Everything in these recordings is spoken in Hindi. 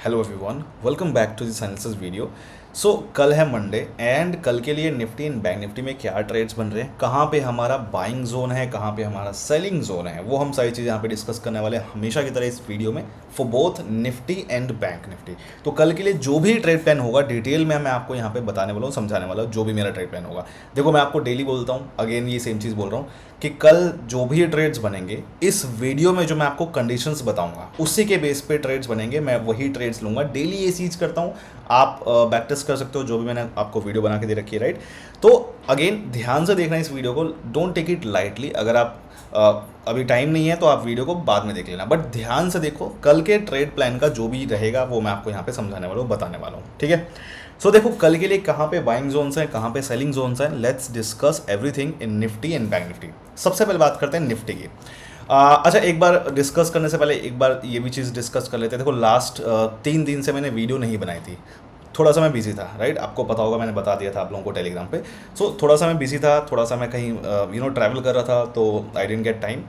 Hello everyone, welcome back to this analysis video. So कल है मंडे एंड कल के लिए निफ्टी एंड बैंक निफ्टी में क्या ट्रेड्स बन रहे हैं, कहाँ पे हमारा बाइंग जोन है, कहाँ पे हमारा सेलिंग जोन है, वो हम सारी चीज़ें यहाँ पे डिस्कस करने वाले हैं हमेशा की तरह इस वीडियो में for both Nifty and bank Nifty. तो कल के लिए जो भी ट्रेड प्लान होगा डिटेल में मैं आपको यहाँ पे बताने वाला हूँ, समझाने वाला हूँ जो भी मेरा ट्रेड प्लान होगा। देखो मैं आपको डेली बोलता हूँ, अगेन ये सेम चीज़ बोल रहा हूँ कि कल जो भी ट्रेड्स बनेंगे इस वीडियो में जो मैं आपको कंडीशंस बताऊंगा उसी के बेस पे ट्रेड्स बनेंगे, मैं वही ट्रेड्स लूंगा। डेली ये चीज़ करता हूँ, आप बैक टेस्ट कर सकते हो जो भी मैंने आपको वीडियो बना के दे रखी है, राइट। तो अगेन ध्यान से देखना इस वीडियो को, डोंट टेक इट लाइटली। अगर आप अभी टाइम नहीं है तो आप वीडियो को बाद में देख लेना, बट ध्यान से देखो, कल के ट्रेड प्लान का जो भी रहेगा वो मैं आपको यहाँ पे समझाने वाला हूँ, बताने वाला हूँ, ठीक है। सो देखो कल के लिए कहाँ पे बाइंग जोन्स हैं, कहाँ पे सेलिंग जोन्स हैं, let's discuss everything in Nifty and bank Nifty. सबसे पहले बात करते हैं निफ्टी की। अच्छा, एक बार डिस्कस करने से पहले एक बार ये भी चीज़ डिस्कस कर लेते हैं। देखो लास्ट 3 दिन से मैंने वीडियो नहीं बनाई थी, थोड़ा सा मैं बिजी था, राइट। आपको पता होगा, मैंने बता दिया था आप लोगों को टेलीग्राम पे। सो थोड़ा सा मैं बिजी था, थोड़ा सा मैं कहीं ट्रैवल कर रहा था, तो I didn't get time.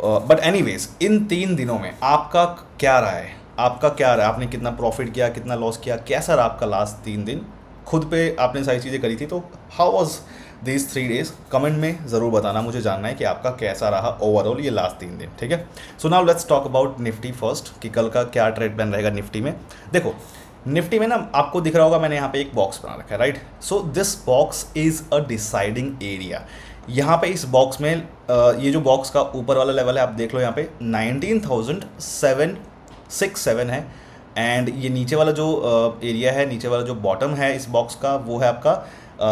But anyways इन 3 दिनों में आपका क्या रहा है, आपने कितना प्रॉफिट किया, कितना लॉस किया, कैसा रहा आपका लास्ट 3 दिन, खुद पे आपने सारी चीज़ें करी थी। तो how was these 3 days, comment में ज़रूर बताना, मुझे जानना है कि आपका कैसा रहा ओवरऑल ये लास्ट 3 दिन, ठीक है। So now let's talk about Nifty first, कि कल का क्या ट्रेड प्लान रहेगा निफ्टी में। देखो निफ्टी में ना आपको दिख रहा होगा मैंने यहाँ पे एक बॉक्स बना रखा है, right. So this box is a deciding area. यहाँ पे इस बॉक्स में ये जो बॉक्स का ऊपर वाला लेवल है आप देख लो, यहाँ पे 19,767 है। एंड ये नीचे वाला जो एरिया है, नीचे वाला जो बॉटम है इस बॉक्स का, वो है आपका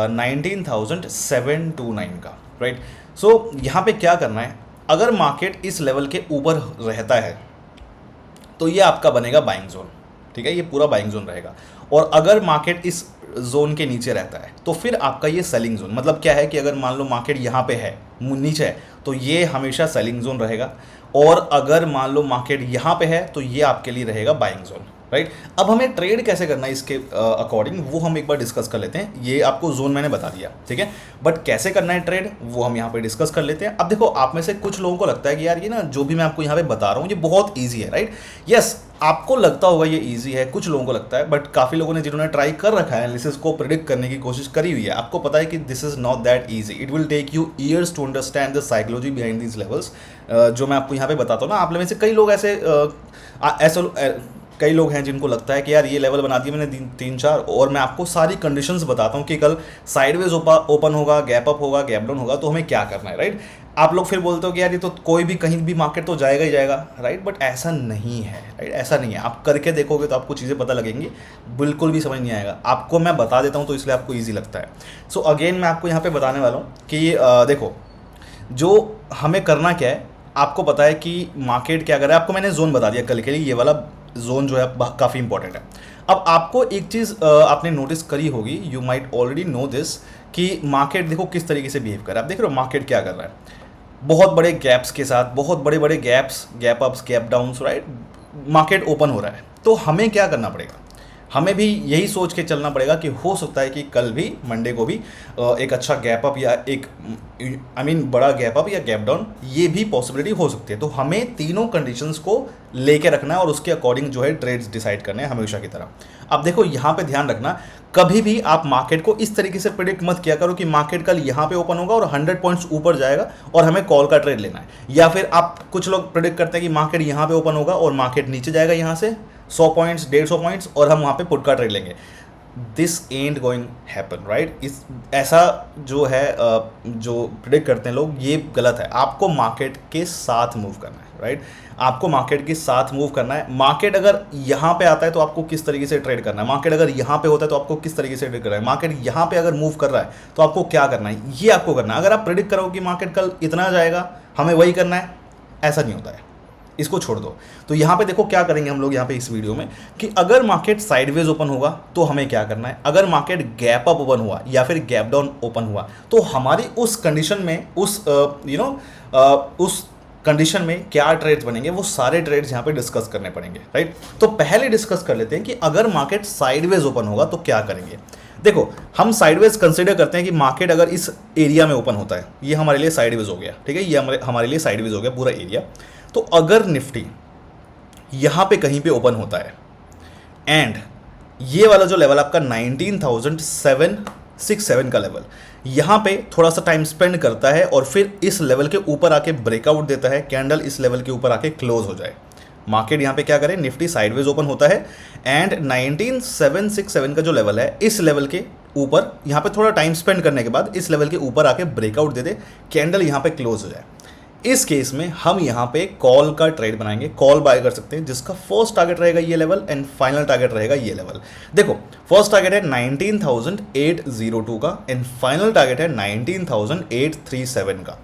19,729 का, राइट। सो यहाँ पे क्या करना है, अगर मार्केट इस लेवल के ऊपर रहता है तो ये आपका बनेगा बाइंग जोन, ठीक है, ये पूरा बाइंग जोन रहेगा। और अगर मार्केट इस जोन के नीचे रहता है तो फिर आपका ये सेलिंग जोन, मतलब क्या है कि अगर मान लो मार्केट यहाँ पे है, नीचे है, तो ये हमेशा सेलिंग जोन रहेगा। और अगर मान लो मार्केट यहाँ पे है तो ये आपके लिए रहेगा बाइंग जोन, राइट। अब हमें ट्रेड कैसे करना है इसके अकॉर्डिंग, वो हम एक बार डिस्कस कर लेते हैं। ये आपको जोन मैंने बता दिया, ठीक है, बट कैसे करना है ट्रेड वो हम यहाँ पे डिस्कस कर लेते हैं। अब देखो आप में से कुछ लोगों को लगता है कि यार ये ना जो भी मैं आपको यहाँ पे बता रहा हूँ ये बहुत ईजी है, राइट। यस, आपको लगता होगा ये इजी है, कुछ लोगों को लगता है, बट काफ़ी लोगों ने जिन्होंने ट्राई कर रखा है, एनालिसिस को प्रिडिक्ट करने की कोशिश करी हुई है, आपको पता है कि this is not that easy. It will take you years to understand the psychology behind these levels. जो मैं आपको यहाँ पे बताता हूँ ना, आप में से कई लोग कई लोग हैं जिनको लगता है कि यार ये लेवल बना दिया मैंने 3-4, और मैं आपको सारी कंडीशंस बताता हूँ कि कल साइडवेज ओपन होगा, गैप अप होगा, गैप डाउन होगा, तो हमें क्या करना है, राइट। आप लोग फिर बोलते हो कि यार ये तो कोई भी कहीं भी मार्केट तो जाएगा ही जाएगा, राइट, बट ऐसा नहीं है, राइट, ऐसा नहीं है। आप करके देखोगे तो आपको चीज़ें पता लगेंगी, बिल्कुल भी समझ नहीं आएगा आपको। मैं बता देता हूँ तो इसलिए आपको ईजी लगता है। सो अगेन मैं आपको यहाँ पे बताने वाला हूँ कि देखो जो हमें करना क्या है, आपको पता है कि मार्केट क्या कर रहा है, आपको मैंने जोन बता दिया कल के लिए, ये वाला जोन जो है काफ़ी इंपॉर्टेंट है। अब आपको एक चीज़ आपने नोटिस करी होगी, you might already know this, कि मार्केट देखो किस तरीके से बिहेव कर रहा है। आप देख रहे हो मार्केट क्या कर रहा है, बहुत बड़े गैप्स के साथ, बहुत बड़े बड़े gaps, gap ups, gap downs, right, market open हो रहा है। तो हमें क्या करना पड़ेगा, हमें भी यही सोच के चलना पड़ेगा कि हो सकता है कि कल भी मंडे को भी एक अच्छा गैप अप या एक बड़ा गैप अप या गैप डाउन, ये भी पॉसिबिलिटी हो सकती है। तो हमें तीनों कंडीशंस को लेके रखना है और उसके अकॉर्डिंग जो है ट्रेड्स डिसाइड करने हैं हमेशा की तरह। अब देखो यहाँ पे ध्यान रखना, कभी भी आप मार्केट को इस तरीके से प्रेडिक्ट मत किया करो कि मार्केट कल यहाँ पे ओपन होगा और 100 पॉइंट्स ऊपर जाएगा और हमें कॉल का ट्रेड लेना है। या फिर आप कुछ लोग प्रेडिक्ट करते हैं कि मार्केट यहाँ पे ओपन होगा और मार्केट नीचे जाएगा यहाँ से 100 पॉइंट्स, 150 पॉइंट्स, और हम वहाँ पे पुट का ट्रेड लेंगे। This and going happen, right. इस ऐसा जो है जो प्रेडिक्ट करते हैं लोग, ये गलत है। आपको मार्केट के साथ मूव करना है, राइट, आपको मार्केट के साथ मूव करना है। मार्केट अगर यहाँ पे आता है तो आपको किस तरीके से ट्रेड करना है, मार्केट अगर यहाँ पे होता है तो आपको किस तरीके से ट्रेड करना है, मार्केट यहाँ पे अगर मूव कर रहा है तो आपको क्या करना है, ये आपको करना है। अगर आप प्रेडिक्ट करो कि मार्केट कल इतना जाएगा, हमें वही करना है, ऐसा नहीं होता है, इसको छोड़ दो। तो यहाँ पे देखो क्या करेंगे हम लोग यहाँ पे इस वीडियो में, कि अगर मार्केट साइडवेज ओपन होगा तो हमें क्या करना है, अगर मार्केट गैप अप ओपन हुआ या फिर गैप डाउन ओपन हुआ तो हमारी उस कंडीशन में, उस कंडीशन में क्या ट्रेड्स बनेंगे, वो सारे ट्रेड्स यहाँ पे डिस्कस करने पड़ेंगे, राइट। तो पहले डिस्कस कर लेते हैं कि अगर मार्केट साइडवेज ओपन होगा तो क्या करेंगे। देखो हम साइडवेज कंसिडर करते हैं कि मार्केट अगर इस एरिया में ओपन होता है, ये हमारे लिए साइडवेज हो गया, ठीक है, ये हमारे लिए साइडवेज हो गया पूरा एरिया। तो अगर निफ्टी यहाँ पे कहीं पे ओपन होता है एंड ये वाला जो लेवल आपका 19,767 का लेवल, यहाँ पे थोड़ा सा टाइम स्पेंड करता है और फिर इस लेवल के ऊपर आके ब्रेकआउट देता है, कैंडल इस लेवल के ऊपर आके क्लोज हो जाए, मार्केट यहाँ पे क्या करे, निफ्टी साइडवेज ओपन होता है एंड 19,767 का जो लेवल है इस लेवल के ऊपर यहाँ पे थोड़ा टाइम स्पेंड करने के बाद इस लेवल के ऊपर आके ब्रेकआउट दे दे, कैंडल यहाँ पे क्लोज हो जाए। इस केस में हम यहाँ पे कॉल का ट्रेड बनाएंगे, कॉल बाय कर सकते हैं, जिसका फर्स्ट टारगेट रहेगा ये लेवल एंड फाइनल टारगेट रहेगा ये लेवल। देखो फर्स्ट टारगेट है 19,802 का एंड फाइनल टारगेट है 19,837 का।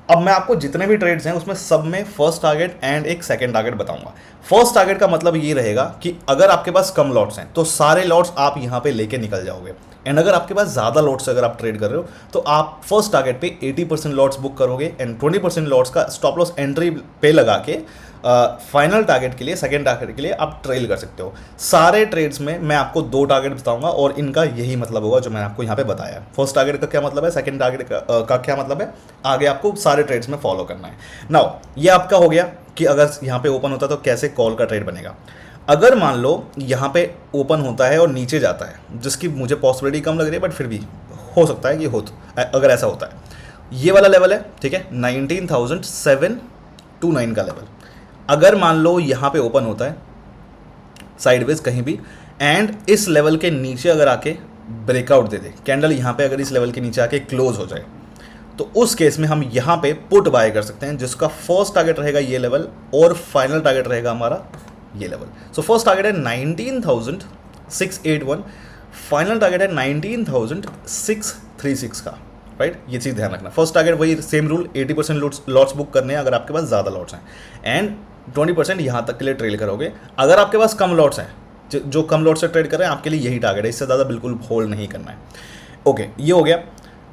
अब मैं आपको जितने भी ट्रेड्स हैं उसमें सब में फर्स्ट टारगेट एंड एक सेकंड टारगेट बताऊंगा। फर्स्ट टारगेट का मतलब ये रहेगा कि अगर आपके पास कम लॉट्स हैं तो सारे लॉट्स आप यहाँ पे लेके निकल जाओगे, एंड अगर आपके पास ज़्यादा लॉट्स अगर आप ट्रेड कर रहे हो तो आप फर्स्ट टारगेट पे 80% लॉट्स बुक करोगे एंड 20% लॉट्स का स्टॉप लॉस एंट्री पे लगा के फाइनल टारगेट के लिए, सेकंड टारगेट के लिए आप ट्रेल कर सकते हो। सारे ट्रेड्स में मैं आपको 2 टारगेट बताऊंगा और इनका यही मतलब होगा जो मैंने आपको यहाँ पे बताया। फर्स्ट टारगेट का क्या मतलब है, सेकंड टारगेट का क्या मतलब है, आगे आपको सारे ट्रेड्स में फॉलो करना है। नाउ ये आपका हो गया कि अगर यहाँ पे ओपन होता है तो कैसे कॉल का ट्रेड बनेगा। अगर मान लो यहाँ पे ओपन होता है और नीचे जाता है, जिसकी मुझे पॉसिबिलिटी कम लग रही है बट फिर भी हो सकता है कि अगर ऐसा होता है, ये वाला लेवल है ठीक है 19,729 का लेवल। अगर मान लो यहाँ पे ओपन होता है साइडवेज कहीं भी एंड इस लेवल के नीचे अगर आके ब्रेकआउट दे दे, कैंडल यहाँ पे अगर इस लेवल के नीचे आके क्लोज हो जाए, तो उस केस में हम यहाँ पे पुट बाय कर सकते हैं, जिसका फर्स्ट टारगेट रहेगा ये लेवल और फाइनल टारगेट रहेगा हमारा ये लेवल। सो फर्स्ट टारगेट है 19,681, फाइनल टारगेट है 19,636 का, राइट। ये चीज़ ध्यान रखना, फर्स्ट टारगेट वही सेम रूल, 80% लॉट्स बुक करने हैं अगर आपके पास ज़्यादा लॉट्स हैं एंड 20% यहाँ तक के लिए ट्रेल करोगे। अगर आपके पास कम लॉट्स हैं, जो कम लॉट से ट्रेड कर रहे हैं आपके लिए यही टारगेट है, इससे ज़्यादा बिल्कुल होल्ड नहीं करना है। ओके ये हो गया।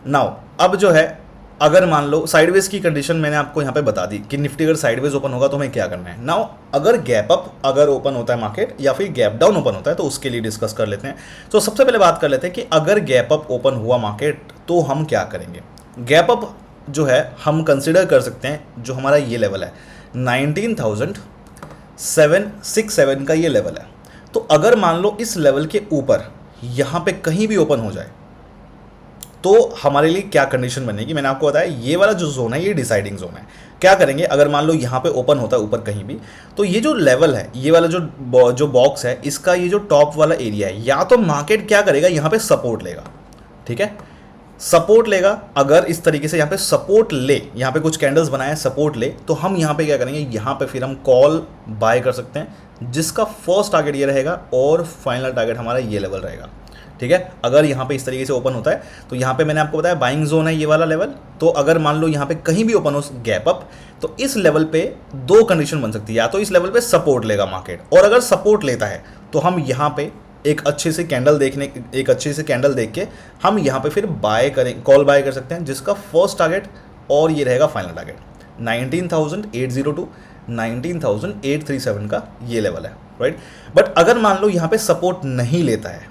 नाउ अब जो है अगर मान लो साइडवेज की कंडीशन मैंने आपको यहाँ पे बता दी कि निफ्टी अगर साइडवेज ओपन होगा तो हमें क्या करना है। नाउ अगर गैप अप अगर ओपन होता है मार्केट या फिर गैप डाउन ओपन होता है तो उसके लिए डिस्कस कर लेते हैं। तो सबसे पहले बात कर लेते हैं कि अगर गैप अप ओपन हुआ मार्केट तो हम क्या करेंगे। गैप अप जो है हम कंसिडर कर सकते हैं, जो हमारा ये लेवल है 19,767 का ये लेवल है। तो अगर मान लो इस लेवल के ऊपर यहाँ पे कहीं भी ओपन हो जाए तो हमारे लिए क्या कंडीशन बनेगी, मैंने आपको बताया ये वाला जो जोन है ये डिसाइडिंग जोन है। क्या करेंगे, अगर मान लो यहाँ पे ओपन होता है ऊपर कहीं भी, तो ये जो लेवल है, ये वाला जो बॉक्स है, इसका ये जो टॉप वाला एरिया है, या तो मार्केट क्या करेगा यहाँ पे सपोर्ट लेगा, ठीक है, सपोर्ट लेगा। अगर इस तरीके से यहाँ पे सपोर्ट ले, यहाँ पे कुछ कैंडल्स बनाए सपोर्ट ले, तो हम यहाँ पे क्या करेंगे, यहाँ पे फिर हम कॉल बाय कर सकते हैं, जिसका फर्स्ट टारगेट ये रहेगा और फाइनल टारगेट हमारा ये लेवल रहेगा, ठीक है। अगर यहाँ पे इस तरीके से ओपन होता है तो यहाँ पे मैंने आपको बताया बाइंग जोन है ये वाला लेवल। तो अगर मान लो यहाँ पे कहीं भी ओपन हो गैप अप, तो इस लेवल पे 2 कंडीशन बन सकती है, या तो इस लेवल पे सपोर्ट लेगा मार्केट, और अगर सपोर्ट लेता है तो हम यहाँ पे एक अच्छे से कैंडल देख के हम यहाँ पे फिर बाय करें, कॉल बाय कर सकते हैं, जिसका फर्स्ट टारगेट और ये रहेगा फाइनल टारगेट 19,802 19,837 का ये लेवल है, राइट। बट अगर मान लो यहाँ पे सपोर्ट नहीं लेता है,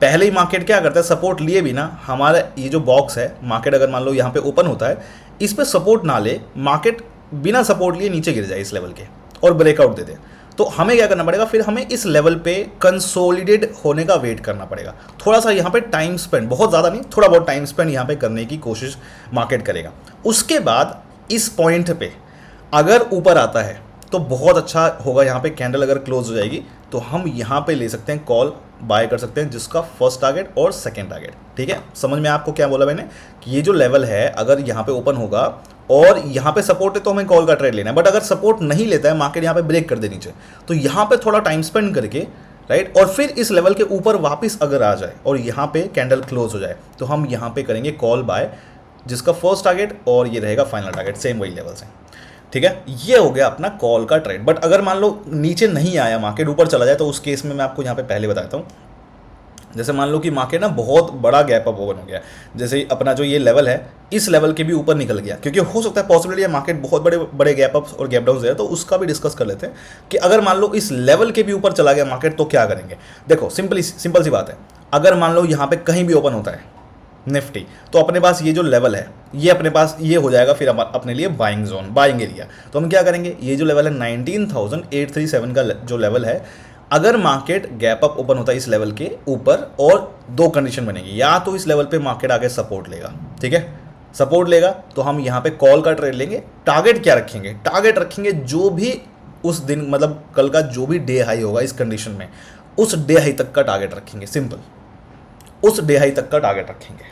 पहले ही मार्केट क्या करता है, सपोर्ट लिए भी ना, हमारा ये जो बॉक्स है, मार्केट अगर मान लो यहाँ पे ओपन होता है, इस पे सपोर्ट ना ले, मार्केट बिना सपोर्ट लिए नीचे गिर जाए इस लेवल के और ब्रेकआउट दे दे, तो हमें क्या करना पड़ेगा, फिर हमें इस लेवल पे कंसोलिडेट होने का वेट करना पड़ेगा। थोड़ा सा यहाँ पे टाइम स्पेंड, बहुत ज़्यादा नहीं, थोड़ा बहुत टाइम स्पेंड यहाँ पे करने की कोशिश मार्केट करेगा। उसके बाद इस पॉइंट पे अगर ऊपर आता है तो बहुत अच्छा होगा, यहाँ पे कैंडल अगर क्लोज हो जाएगी तो हम यहाँ पे ले सकते हैं, कॉल बाय कर सकते हैं, जिसका फर्स्ट टारगेट और सेकंड टारगेट, ठीक है। समझ में आपको क्या बोला मैंने, कि ये जो लेवल है अगर यहाँ पे ओपन होगा और यहाँ पे सपोर्ट है तो हमें कॉल का ट्रेड लेना है, बट अगर सपोर्ट नहीं लेता है, मार्केट यहाँ पे ब्रेक कर दे नीचे, तो यहाँ पे थोड़ा टाइम स्पेंड करके, राइट, और फिर इस लेवल के ऊपर वापस अगर आ जाए और यहाँ पे कैंडल क्लोज हो जाए तो हम यहाँ पे करेंगे कॉल बाय, जिसका फर्स्ट टारगेट और ये रहेगा फाइनल टारगेट, सेम वही लेवल से, ठीक है। ये हो गया अपना कॉल का ट्रेड। बट अगर मान लो नीचे नहीं आया, मार्केट ऊपर चला जाए, तो उस केस में मैं आपको यहाँ पे पहले बताता हूँ। जैसे मान लो कि मार्केट ना बहुत बड़ा गैप अप ओपन हो गया, जैसे अपना जो ये लेवल है इस लेवल के भी ऊपर निकल गया, क्योंकि हो सकता है पॉसिबिलिटी है मार्केट बहुत बड़े बड़े गैप अप्स और गैप डाउन है, तो उसका भी डिस्कस कर लेते हैं कि अगर मान लो इस लेवल के भी ऊपर चला गया मार्केट तो क्या करेंगे। देखो सिंपल सी बात है, अगर मान लो यहाँ पे कहीं भी ओपन होता है निफ्टी, तो अपने पास ये जो लेवल है ये अपने पास ये हो जाएगा फिर अपने लिए बाइंग जोन, बाइंग एरिया। तो हम क्या करेंगे, ये जो लेवल है 19,837 का जो लेवल है, अगर मार्केट गैप अप ओपन होता है इस लेवल के ऊपर और दो कंडीशन बनेगी, या तो इस लेवल पे मार्केट आगे सपोर्ट लेगा, ठीक है, सपोर्ट लेगा तो हम यहाँ पे कॉल का ट्रेड लेंगे। टारगेट क्या रखेंगे, टारगेट रखेंगे जो भी उस दिन मतलब कल का जो भी डे हाई होगा इस कंडीशन में, उस डे हाई तक का टारगेट रखेंगे, सिंपल, उस डे हाई तक का टारगेट रखेंगे।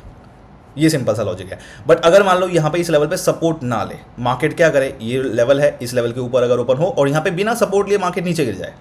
ये सिंपल सा लॉजिक है। बट अगर मान लो यहाँ पे इस लेवल पे सपोर्ट ना ले, मार्केट क्या करे, ये लेवल है, इस लेवल के ऊपर अगर ओपन हो और यहाँ पे बिना सपोर्ट लिए मार्केट नीचे गिर जाए,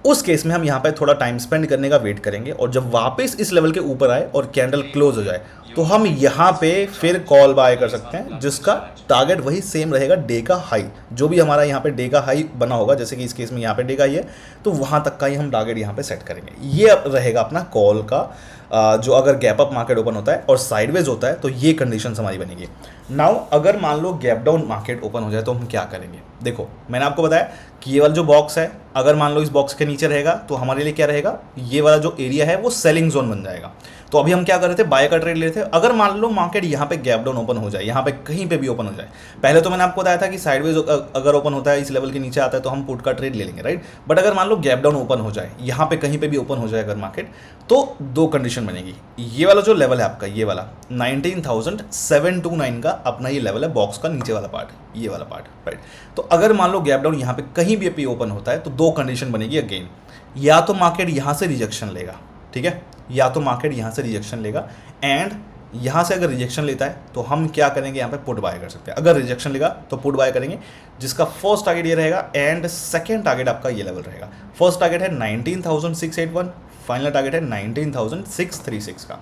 उस केस में हम यहाँ पे थोड़ा टाइम स्पेंड करने का वेट करेंगे, और जब वापस इस लेवल के ऊपर आए और कैंडल क्लोज हो जाए तो हम यहाँ पे फिर कॉल बाय कर सकते हैं, जिसका टारगेट वही सेम रहेगा, डे का हाई, जो भी हमारा यहाँ पे डे का हाई बना होगा, जैसे कि इस केस में यहाँ पे डे का हाई है तो वहाँ तक का ही हम टारगेट यहाँ पे सेट करेंगे। ये रहेगा अपना कॉल का जो अगर गैप अप मार्केट ओपन होता है और साइडवेज होता है तो ये कंडीशन हमारी बनेगी। नाउ अगर मान लो गैप डाउन मार्केट ओपन हो जाए तो हम क्या करेंगे। देखो मैंने आपको बताया कि ये वाला जो बॉक्स है, अगर मान लो इस बॉक्स के नीचे रहेगा तो हमारे लिए क्या रहेगा, ये वाला जो एरिया है वो सेलिंग जोन बन जाएगा। तो अभी हम क्या कर रहे थे, बाय का ट्रेड ले रहे थे। अगर मान लो मार्केट यहाँ पे गैप डाउन ओपन हो जाए, यहाँ पे कहीं पे भी ओपन हो जाए, पहले तो मैंने आपको बताया था कि साइडवेज अगर ओपन होता है इस लेवल के नीचे आता है तो हम पुट का ट्रेड ले लेंगे, राइट। बट अगर मान लो गैप डाउन ओपन हो जाए, यहाँ पे कहीं पे भी ओपन हो जाए अगर मार्केट, तो दो कंडीशन बनेगी। ये वाला जो लेवल है आपका, ये वाला 19,729 का अपना ये लेवल है, बॉक्स का नीचे वाला पार्ट, ये वाला पार्ट, राइट। तो अगर मान लो गैप डाउन यहाँ पे कहीं भी ओपन होता है तो दो कंडीशन बनेगी अगेन, या तो मार्केट यहाँ से रिजेक्शन लेगा, ठीक है, या तो मार्केट यहाँ से रिजेक्शन लेगा, एंड यहाँ से अगर रिजेक्शन लेता है तो हम क्या करेंगे, यहाँ पे पुट बाय कर सकते हैं। अगर रिजेक्शन लेगा तो पुट बाय करेंगे, जिसका फर्स्ट टारगेट ये रहेगा एंड सेकंड टारगेट आपका ये लेवल रहेगा। फर्स्ट टारगेट है 19,681, फाइनल टारगेट है 19,636 का।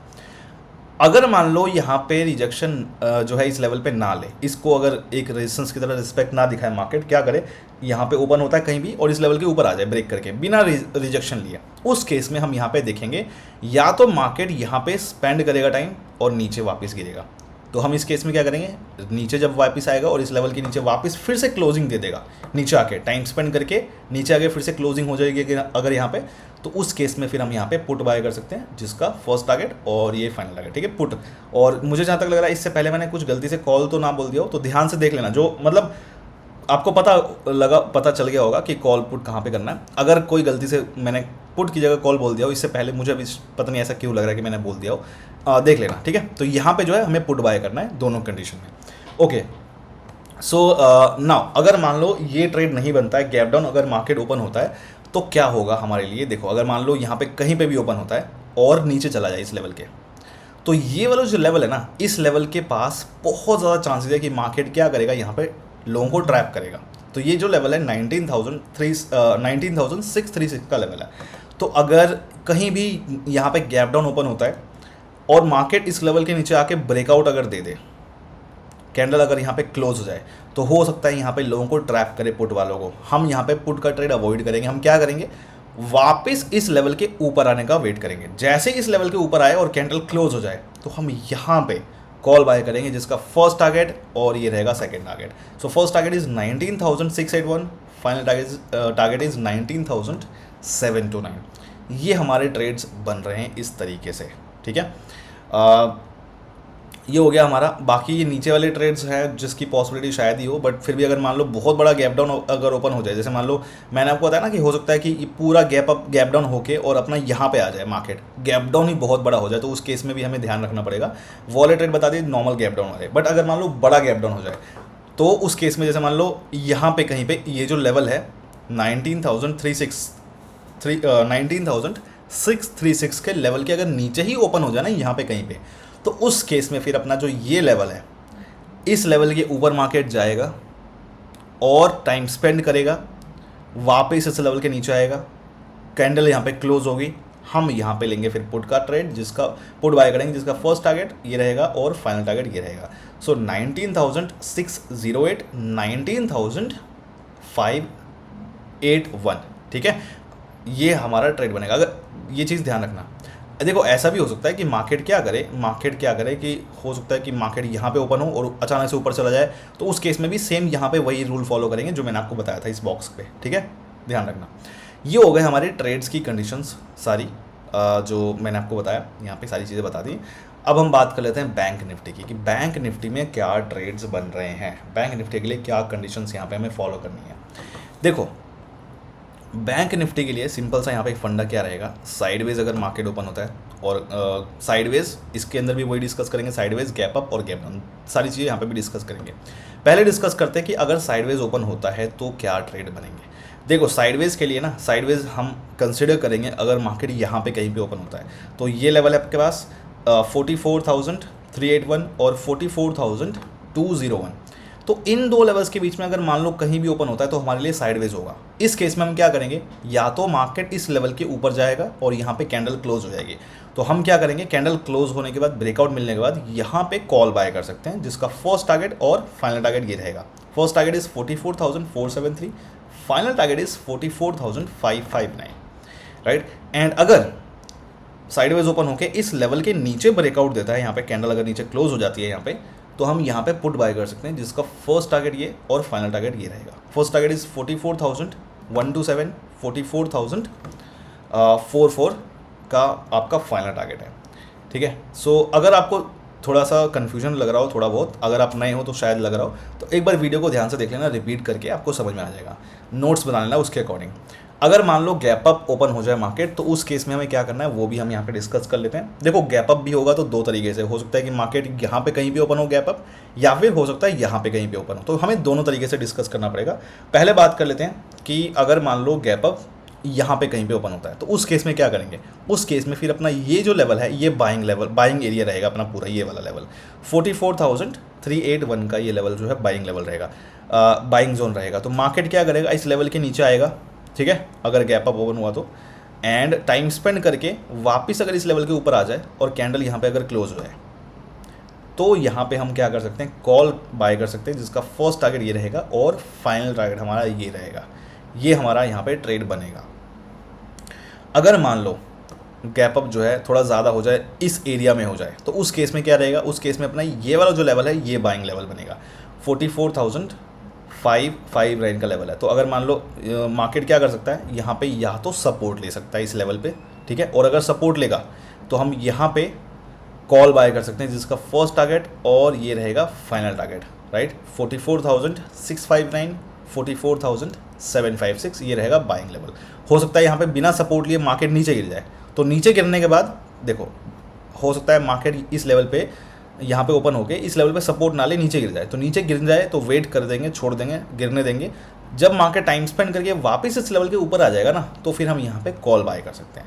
अगर मान लो यहाँ पे रिजेक्शन जो है इस लेवल पे ना ले, इसको अगर एक रेजिस्टेंस की तरह रिस्पेक्ट ना दिखाए, मार्केट क्या करे, यहाँ पे ओपन होता है कहीं भी और इस लेवल के ऊपर आ जाए ब्रेक करके बिना रिजेक्शन लिए, उस केस में हम यहाँ पे देखेंगे या तो मार्केट यहाँ पे स्पेंड करेगा टाइम और नीचे वापस गिरेगा। तो हम इस केस में क्या करेंगे, नीचे जब वापस आएगा और इस लेवल के नीचे वापस फिर से क्लोजिंग दे देगा, नीचे आके टाइम स्पेंड करके नीचे आके फिर से क्लोजिंग हो जाएगी अगर यहाँ पे, तो उस केस में फिर हम यहाँ पे पुट बाय कर सकते हैं, जिसका फर्स्ट टारगेट और ये फाइनल टारगेट, ठीक है, पुट। और मुझे जहाँ तक लग रहा है इससे पहले मैंने कुछ गलती से कॉल तो ना बोल दिया हो, तो ध्यान से देख लेना, जो मतलब आपको पता चल गया होगा कि कॉल पुट कहाँ पे करना है। अगर कोई गलती से मैंने पुट की जगह कॉल बोल दिया हो इससे पहले, मुझे अभी पता नहीं ऐसा क्यों लग रहा है कि मैंने बोल दिया हो, देख लेना, ठीक है। तो यहाँ पे जो है हमें पुट बाय करना है दोनों कंडीशन में, ओके। सो नाउ अगर मान लो ये ट्रेड नहीं बनता है, गैप डाउन अगर मार्केट ओपन होता है तो क्या होगा हमारे लिए। देखो अगर मान लो यहाँ पे कहीं पे भी ओपन होता है और नीचे चला जाए इस लेवल के, तो ये वाला जो लेवल है ना, इस लेवल के पास बहुत ज़्यादा चांसेस है कि मार्केट क्या करेगा, यहाँ पे लोगों को ट्रैप करेगा। तो ये जो लेवल है 19,636 का लेवल है। तो अगर कहीं भी यहाँ पे गैप डाउन ओपन होता है और मार्केट इस लेवल के नीचे आके ब्रेकआउट अगर दे दे, कैंडल अगर यहाँ पे क्लोज हो जाए, तो हो सकता है यहाँ पे लोगों को ट्रैप करे, पुट वालों को। हम यहाँ पे पुट का ट्रेड अवॉइड करेंगे। हम क्या करेंगे, वापस इस लेवल के ऊपर आने का वेट करेंगे। जैसे इस लेवल के ऊपर आए और कैंडल क्लोज हो जाए तो हम यहाँ पे कॉल बाय करेंगे, जिसका फर्स्ट टारगेट और ये रहेगा second target. So first target is 19,681, final target is 19,729। ये हमारे ट्रेड्स बन रहे हैं इस तरीके से, ठीक है। ये हो गया हमारा। बाकी ये नीचे वाले ट्रेड्स हैं जिसकी पॉसिबिलिटी शायद ही हो, बट फिर भी अगर मान लो बहुत बड़ा गैप डाउन अगर ओपन हो जाए, जैसे मान लो मैंने आपको बताया ना कि हो सकता है कि ये पूरा गैप डाउन होके और अपना यहाँ पे आ जाए, मार्केट गैप डाउन ही बहुत बड़ा हो जाए, तो उस केस में भी हमें ध्यान रखना पड़ेगा। वॉलेट ट्रेड बता दी नॉर्मल गैप डाउन वाले। बट अगर मान लो बड़ा गैप डाउन हो जाए तो उस केस में जैसे मान लो यहाँ पे कहीं पे ये जो लेवल है 19,636 के लेवल के अगर नीचे ही ओपन हो जाए ना यहाँ पे कहीं पे, तो उस केस में फिर अपना जो ये लेवल है, इस लेवल के ऊपर मार्केट जाएगा और टाइम स्पेंड करेगा, वापस इस लेवल के नीचे आएगा, कैंडल यहाँ पे क्लोज होगी, हम यहाँ पे लेंगे फिर पुट का ट्रेड, जिसका पुट बाय करेंगे, जिसका फर्स्ट टारगेट ये रहेगा और फाइनल टारगेट ये रहेगा। सो 19,608, 19,581, ठीक है, ये हमारा ट्रेड बनेगा। अगर ये चीज़ ध्यान रखना। देखो ऐसा भी हो सकता है कि मार्केट क्या करे कि हो सकता है कि मार्केट यहाँ पे ओपन हो और अचानक से ऊपर चला जाए, तो उस केस में भी सेम यहाँ पे वही रूल फॉलो करेंगे जो मैंने आपको बताया था इस बॉक्स पे, ठीक है, ध्यान रखना। ये हो गए हमारे ट्रेड्स की कंडीशंस सारी, जो मैंने आपको बताया, यहाँ पे सारी चीज़ें बता दी। अब हम बात कर लेते हैं बैंक निफ्टी की, कि बैंक निफ्टी में क्या ट्रेड्स बन रहे हैं, बैंक निफ्टी के लिए क्या कंडीशंस यहाँ पे हमें फॉलो करनी है। देखो बैंक निफ्टी के लिए सिंपल सा यहाँ पे फंडा क्या रहेगा, साइडवेज अगर मार्केट ओपन होता है और साइडवेज, इसके अंदर भी वही डिस्कस करेंगे, साइडवेज, गैप अप और गैप डाउन, सारी चीज़ें यहाँ पे भी डिस्कस करेंगे। पहले डिस्कस करते हैं कि अगर साइडवेज ओपन होता है तो क्या ट्रेड बनेंगे। देखो साइडवेज के लिए ना, साइडवेज हम कंसिडर करेंगे अगर मार्केट यहाँ पे कहीं पे ओपन होता है तो ये लेवल है आपके पास 44,381 और 44,201। तो इन दो लेवल्स के बीच में अगर मान लो कहीं भी ओपन होता है तो हमारे लिए साइडवेज होगा। इस केस में हम क्या करेंगे, या तो मार्केट इस लेवल के ऊपर जाएगा और यहाँ पे कैंडल क्लोज हो जाएगी, तो हम क्या करेंगे, कैंडल क्लोज होने के बाद, ब्रेकआउट मिलने के बाद यहाँ पे कॉल बाय कर सकते हैं, जिसका फर्स्ट टारगेट और फाइनल टारगेट ये रहेगा। First target is 44,473, final target is 44,559, right. And अगर साइडवेज ओपन होकर इस लेवल के नीचे ब्रेकआउट देता है, यहाँ पे कैंडल अगर नीचे क्लोज हो जाती है यहाँ पे, तो हम यहाँ पे पुट बाय कर सकते हैं, जिसका फर्स्ट टारगेट ये और फाइनल टारगेट ये रहेगा। फर्स्ट टारगेट इज 44,127, 44,444 का आपका फाइनल टारगेट है, ठीक है। सो अगर आपको थोड़ा सा कन्फ्यूजन लग रहा हो, थोड़ा बहुत, अगर आप नए हो तो शायद लग रहा हो, तो एक बार वीडियो को ध्यान से देख लेना, रिपीट करके आपको समझ में आ जाएगा, नोट्स बना लेना उसके अकॉर्डिंग। अगर मान लो गैप अप ओपन हो जाए मार्केट, तो उस केस में हमें क्या करना है वो भी हम यहाँ पे डिस्कस कर लेते हैं। देखो गैप अप भी होगा तो दो तरीके से हो सकता है कि मार्केट यहाँ पे कहीं भी ओपन हो गैप अप, या फिर हो सकता है यहाँ पे कहीं भी ओपन हो, तो हमें दोनों तरीके से डिस्कस करना पड़ेगा। पहले बात कर लेते हैं कि अगर मान लो गैप अप यहाँ पे कहीं पे ओपन होता है तो उस केस में क्या करेंगे। उस केस में फिर अपना ये जो लेवल है, ये बाइंग लेवल, बाइंग एरिया रहेगा अपना पूरा, ये वाला लेवल 44,381 का ये लेवल जो है बाइंग लेवल रहेगा, बाइंग जोन रहेगा। तो मार्केट क्या करेगा, इस लेवल के नीचे आएगा, ठीक है, अगर गैप अप ओपन हुआ तो, एंड टाइम स्पेंड करके वापस अगर इस लेवल के ऊपर आ जाए और कैंडल यहाँ पे अगर क्लोज हो जाए, तो यहाँ पे हम क्या कर सकते हैं, कॉल बाय कर सकते हैं, जिसका फर्स्ट टारगेट ये रहेगा और फाइनल टारगेट हमारा ये रहेगा। ये हमारा यहाँ पे ट्रेड बनेगा। अगर मान लो गैप अप जो है थोड़ा ज़्यादा हो जाए, इस एरिया में हो जाए, तो उस केस में क्या रहेगा, उस केस में अपना ये वाला जो लेवल है ये बाइंग लेवल बनेगा, 44,559 का लेवल है। तो अगर मान लो मार्केट क्या कर सकता है, यहाँ पे या तो सपोर्ट ले सकता है इस लेवल पे, ठीक है, और अगर सपोर्ट लेगा तो हम यहाँ पे कॉल बाय कर सकते हैं, जिसका फर्स्ट टारगेट और ये रहेगा फाइनल टारगेट, राइट। 44,659, 44,756 ये रहेगा बाइंग लेवल। हो सकता है यहाँ पे बिना सपोर्ट लिए मार्केट नीचे गिर जाए, तो नीचे गिरने के बाद देखो हो सकता है मार्केट इस लेवल पे यहाँ पे ओपन होके इस लेवल पे सपोर्ट ना ले, नीचे गिर जाए, तो नीचे गिर जाए तो वेट कर देंगे, छोड़ देंगे, गिरने देंगे। जब मार्केट टाइम स्पेंड करके वापस इस लेवल के ऊपर आ जाएगा ना, तो फिर हम यहाँ पे कॉल बाय कर सकते हैं,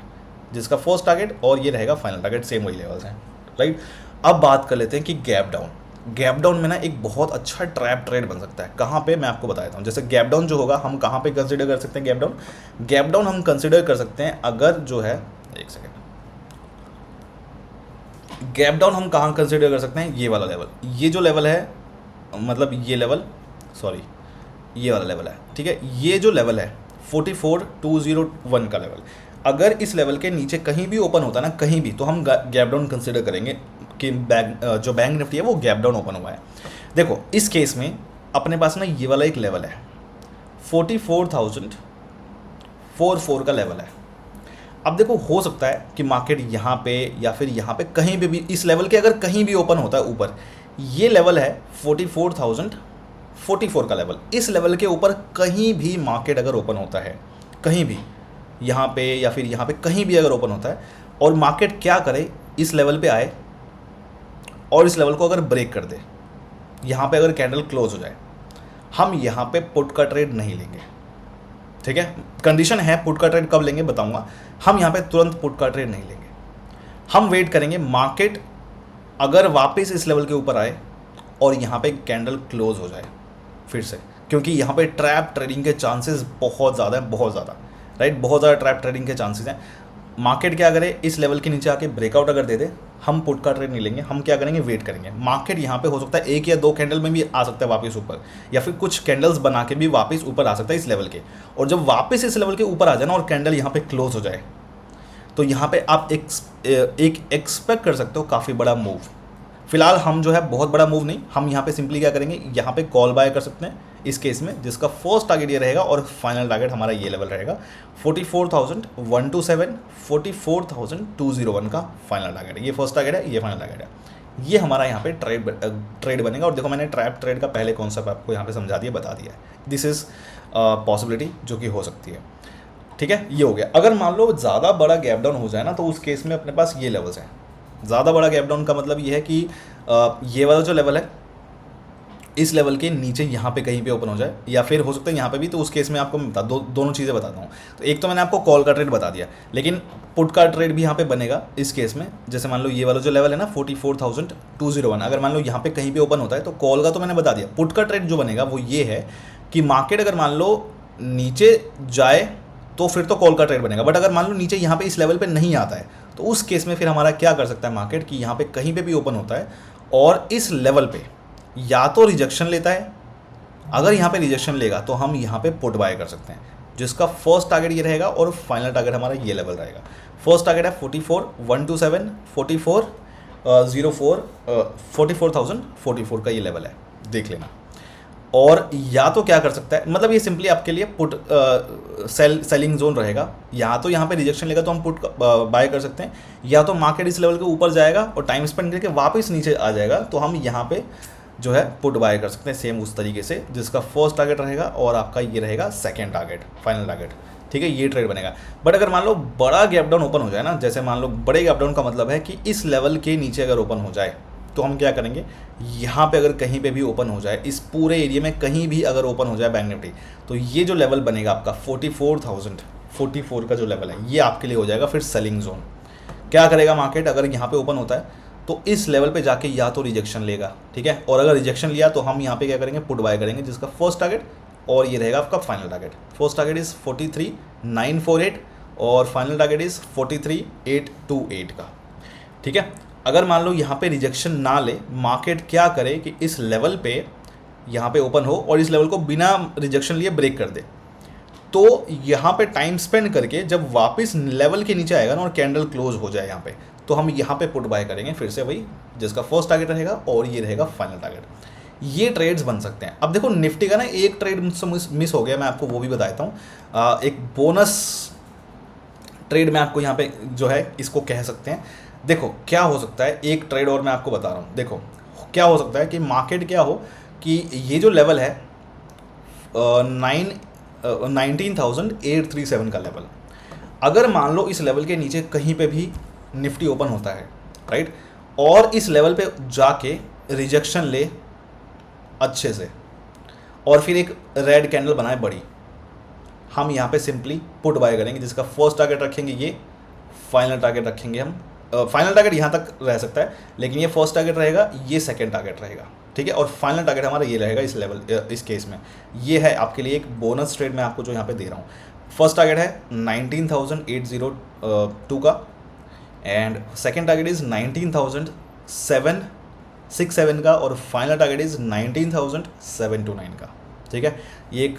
जिसका फर्स्ट टारगेट और ये रहेगा फाइनल टारगेट, सेम वही लेवल्स हैं, राइट। अब बात कर लेते हैं कि गैप डाउन। गैप डाउन में ना एक बहुत अच्छा ट्रैप ट्रेड बन सकता है। कहाँ पे, मैं आपको बता देता हूँ। जैसे गैप डाउन जो होगा हम कहाँ पे कंसिडर कर सकते हैं गैप डाउन, गैप डाउन हम कंसिडर कर सकते हैं अगर जो है, एक सेकेंड, गैप डाउन हम कहाँ कंसिडर कर सकते हैं, ये वाला लेवल, ये जो लेवल है, मतलब ये लेवल, सॉरी ये वाला लेवल है, ठीक है, ये जो लेवल है 44,201 का लेवल, अगर इस लेवल के नीचे कहीं भी ओपन होता है ना, कहीं भी, तो हम गैप डाउन कंसिडर करेंगे कि जो बैंक निफ्टी है वो गैप डाउन ओपन हुआ है। देखो इस केस में अपने पास ना ये वाला एक लेवल है 44,044 का लेवल है। अब देखो हो सकता है कि मार्केट यहाँ पे या फिर यहाँ पे कहीं भी इस लेवल के अगर कहीं भी ओपन होता है ऊपर, ये लेवल है 44,044 का लेवल, इस लेवल के ऊपर कहीं भी मार्केट अगर ओपन होता है, कहीं भी यहाँ पे या फिर यहाँ पे कहीं भी अगर ओपन होता है और मार्केट क्या करे, इस लेवल पे आए और इस लेवल को अगर ब्रेक कर दे, यहाँ पे अगर कैंडल क्लोज हो जाए, हम यहाँ पे पुट का ट्रेड नहीं लेंगे, ठीक है। कंडीशन है पुट का ट्रेड कब लेंगे बताऊंगा। हम यहाँ पे तुरंत पुट का ट्रेड नहीं लेंगे, हम वेट करेंगे मार्केट अगर वापस इस लेवल के ऊपर आए और यहाँ पे कैंडल क्लोज हो जाए फिर से, क्योंकि यहाँ पे ट्रैप ट्रेडिंग के चांसेस बहुत ज़्यादा है, बहुत ज़्यादा, राइट, बहुत ज़्यादा ट्रैप ट्रेडिंग के चांसेस हैं। मार्केट क्या करे, इस लेवल के नीचे आके ब्रेकआउट अगर दे दे, हम पुट का ट्रेड नहीं लेंगे, हम क्या करेंगे, वेट करेंगे। मार्केट यहाँ पे हो सकता है एक या दो कैंडल में भी आ सकता है वापस ऊपर, या फिर कुछ कैंडल्स बना के भी वापस ऊपर आ सकता है इस लेवल के, और जब वापस इस लेवल के ऊपर आ जाए ना और कैंडल यहाँ पे क्लोज हो जाए, तो यहाँ पे आप एक एक्सपेक्ट कर सकते हो काफ़ी बड़ा मूव। फिलहाल हम जो है बहुत बड़ा मूव नहीं, हम यहाँ पे सिंपली क्या करेंगे, यहाँ पे कॉल बाय कर सकते हैं इस केस में, जिसका फर्स्ट टारगेट ये रहेगा और फाइनल टारगेट हमारा ये लेवल रहेगा 44,127, 44,201 का फाइनल टारगेट है। ये फर्स्ट टारगेट है, ये फाइनल टारगेट है, ये हमारा यहाँ पे ट्रेड बनेगा। और देखो मैंने ट्रैप ट्रेड का पहले कॉन्सेप्ट आपको यहाँ पे समझा दिया, बता दिया है। दिस इज़ पॉसिबिलिटी जो कि हो सकती है। ठीक है, ये हो गया। अगर मान लो ज़्यादा बड़ा गैप डाउन हो जाए ना, तो उस केस में अपने पास ये लेवल्स हैं। ज़्यादा बड़ा गैप डाउन का मतलब ये है कि ये वाला जो लेवल है, इस लेवल के नीचे यहाँ पे कहीं पे ओपन हो जाए, या फिर हो सकता है यहाँ पे भी। तो उस केस में आपको मैं दोनों चीज़ें बताता हूँ। तो एक तो मैंने आपको कॉल का ट्रेड बता दिया, लेकिन पुट का ट्रेड भी यहाँ पे बनेगा इस केस में। जैसे मान लो ये वाला जो लेवल है ना 44,201, अगर मान लो यहाँ पे कहीं पे ओपन होता है तो कॉल का तो मैंने बता दिया। पुट का ट्रेड जो बनेगा वो ये है कि मार्केट अगर मान लो नीचे जाए तो फिर तो कॉल का ट्रेड बनेगा, बट अगर मान लो नीचे यहाँ पे इस लेवल पे नहीं आता है तो उस केस में फिर हमारा क्या कर सकता है मार्केट, कि यहाँ पे कहीं पे भी ओपन होता है और इस लेवल पे या तो रिजेक्शन लेता है। अगर यहाँ पे रिजेक्शन लेगा तो हम यहाँ पे पुट बाय कर सकते हैं, जिसका फर्स्ट टारगेट ये रहेगा और फाइनल टारगेट हमारा ये लेवल रहेगा। फर्स्ट टारगेट है 44,127, 44,044 का ये लेवल है, देख लेना। और या तो क्या कर सकता है, मतलब ये सिंपली आपके लिए पुट सेलिंग जोन रहेगा। या तो यहाँ पे रिजेक्शन लेगा तो हम पुट बाय कर सकते हैं, या तो मार्केट इस लेवल के ऊपर जाएगा और टाइम स्पेंड करके वापस नीचे आ जाएगा तो हम यहाँ पे जो है पुट बाय कर सकते हैं, सेम उस तरीके से, जिसका फर्स्ट टारगेट रहेगा और आपका ये रहेगा सेकेंड टारगेट, फाइनल टारगेट। ठीक है, ये ट्रेड बनेगा। बट अगर मान लो बड़ा गैप डाउन ओपन हो जाए ना, जैसे मान लो बड़े गैप डाउन का मतलब है कि इस लेवल के नीचे अगर ओपन हो जाए तो हम क्या करेंगे, यहाँ पे अगर कहीं पे भी ओपन हो जाए, इस पूरे एरिया में कहीं भी अगर ओपन हो जाए बैंक निफ्टी, तो ये जो लेवल बनेगा आपका 44,044 का जो लेवल है, ये आपके लिए हो जाएगा फिर सेलिंग जोन। क्या करेगा मार्केट, अगर यहाँ पे ओपन होता है तो इस लेवल पे जाके या तो रिजेक्शन लेगा, ठीक है, और अगर रिजेक्शन लिया तो हम यहाँ पे क्या करेंगे, पुट बाय करेंगे, जिसका फर्स्ट टारगेट और ये रहेगा आपका final target. First target is 43,948 और फाइनल टारगेट इज़ 43,828 का। ठीक है, अगर मान लो यहाँ पे रिजेक्शन ना ले, मार्केट क्या करे कि इस लेवल पे यहाँ पे ओपन हो और इस लेवल को बिना रिजेक्शन लिए ब्रेक कर दे, तो यहाँ पे टाइम स्पेंड करके जब वापस लेवल के नीचे आएगा ना और कैंडल क्लोज हो जाए यहाँ पे, तो हम यहाँ पे पुट बाय करेंगे फिर से वही, जिसका फर्स्ट टारगेट रहेगा और ये रहेगा फाइनल टारगेट। ये ट्रेड्स बन सकते हैं। अब देखो निफ्टी का ना एक ट्रेड मुझसे मिस हो गया, मैं आपको वो भी बता देता हूँ। एक बोनस ट्रेड मैं आपको यहाँ पे जो है इसको कह सकते हैं। देखो क्या हो सकता है, एक ट्रेड और मैं आपको बता रहा हूँ। देखो क्या हो सकता है कि मार्केट क्या हो कि ये जो लेवल है 19,837 का लेवल, अगर मान लो इस लेवल के नीचे कहीं पे भी निफ्टी ओपन होता है, राइट, और इस लेवल पे जाके रिजेक्शन ले अच्छे से और फिर एक रेड कैंडल बनाए बड़ी, हम यहाँ पे सिंपली पुट बाय करेंगे, जिसका फर्स्ट टारगेट रखेंगे ये, फाइनल टारगेट रखेंगे हम। फाइनल टारगेट यहाँ तक रह सकता है, लेकिन ये फर्स्ट टारगेट रहेगा, ये सेकंड टारगेट रहेगा, ठीक है, और फाइनल टारगेट हमारा ये रहेगा इस लेवल, इस केस में। ये है आपके लिए एक बोनस ट्रेड मैं आपको जो यहाँ पे दे रहा हूँ। फर्स्ट टारगेट है 19,802 का एंड सेकंड टारगेट इज़ 19,767 का और फाइनल टारगेट इज़ 19,729 का। ठीक है, ये एक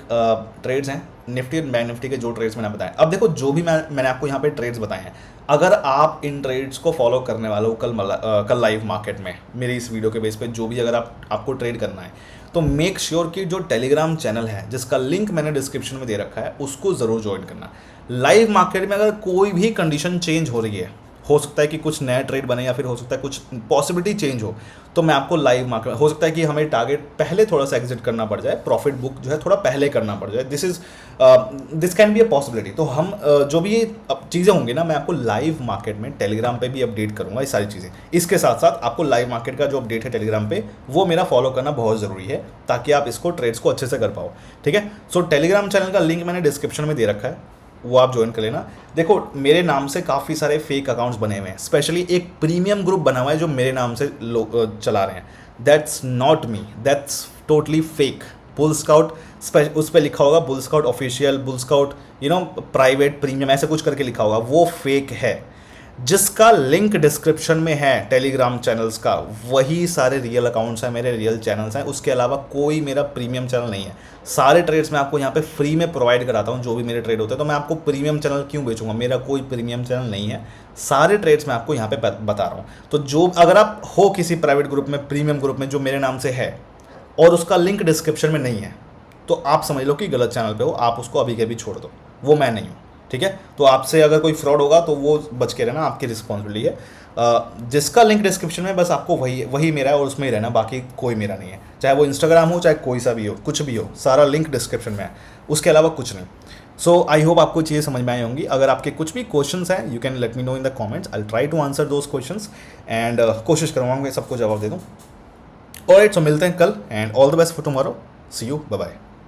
ट्रेड्स हैं निफ्टी और बैंक निफ्टी के जो ट्रेड्स मैंने बताए। अब देखो जो भी मैंने आपको यहाँ पे ट्रेड्स बताए हैं, अगर आप इन ट्रेड्स को फॉलो करने वाले हो कल लाइव मार्केट में मेरी इस वीडियो के बेस पे जो भी अगर आपको ट्रेड करना है, तो मेक श्योर कि जो टेलीग्राम चैनल है जिसका लिंक मैंने डिस्क्रिप्शन में दे रखा है उसको ज़रूर ज्वाइन करना। लाइव मार्केट में अगर कोई भी कंडीशन चेंज हो रही है, हो सकता है कि कुछ नया ट्रेड बने या फिर हो सकता है कुछ पॉसिबिलिटी चेंज हो, तो मैं आपको लाइव मार्केट, हो सकता है कि हमें टारगेट पहले थोड़ा सा एग्जिट करना पड़ जाए, प्रॉफिट बुक जो है थोड़ा पहले करना पड़ जाए, this can be a possibility. तो हम जो भी ये चीज़ें होंगी ना, मैं आपको लाइव मार्केट में टेलीग्राम पे भी अपडेट करूंगा ये सारी चीज़ें। इसके साथ साथ आपको लाइव मार्केट का जो अपडेट है टेलीग्राम पे, वो मेरा फॉलो करना बहुत ज़रूरी है ताकि आप इसको ट्रेड्स को अच्छे से कर पाओ। ठीक है, सो टेलीग्राम चैनल का लिंक मैंने डिस्क्रिप्शन में दे रखा है, वो आप ज्वाइन कर लेना। देखो मेरे नाम से काफ़ी सारे फेक अकाउंट्स बने हुए हैं, स्पेशली एक प्रीमियम ग्रुप बना हुआ है जो मेरे नाम से लोग चला रहे हैं। That's not me, that's totally fake. Bull scout, उस पर लिखा होगा bull scout official, bull scout private premium, ऐसे कुछ करके लिखा होगा, वो फेक है। जिसका लिंक डिस्क्रिप्शन में है टेलीग्राम चैनल्स का, वही सारे रियल अकाउंट्स हैं, मेरे रियल चैनल्स हैं। उसके अलावा कोई मेरा प्रीमियम चैनल नहीं है। सारे ट्रेड्स मैं आपको यहाँ पे फ्री में प्रोवाइड कराता हूँ, जो भी मेरे ट्रेड होते हैं। तो मैं आपको प्रीमियम चैनल क्यों बेचूंगा, मेरा कोई प्रीमियम चैनल नहीं है। सारे ट्रेड्स मैं आपको यहाँ पे बता रहा हूँ। तो जो अगर आप हो किसी प्राइवेट ग्रुप में, प्रीमियम ग्रुप में जो मेरे नाम से है और उसका लिंक डिस्क्रिप्शन में नहीं है, तो आप समझ लो कि गलत चैनल पे हो, आप उसको अभी के अभी छोड़ दो, वो मैं नहीं हूँ। ठीक है, तो आपसे अगर कोई फ्रॉड होगा तो वो बच के रहना, आपकी रिस्पॉन्सिबिलिटी है। जिसका लिंक डिस्क्रिप्शन में, बस आपको वही मेरा है और उसमें ही रहना, बाकी कोई मेरा नहीं है। चाहे वो इंस्टाग्राम हो, चाहे कोई सा भी हो, कुछ भी हो, सारा लिंक डिस्क्रिप्शन में है, उसके अलावा कुछ नहीं। सो आई होप आपको चीज़ें समझ में आई होंगी। अगर आपके कुछ भी क्वेश्चंस हैं you can let me know in the comments, I try to answer those questions and कोशिश करूँगा मैं सबको जवाब दे दूँ। ऑलराइट, सो मिलते हैं कल and all the best for tomorrow. See you, bye bye.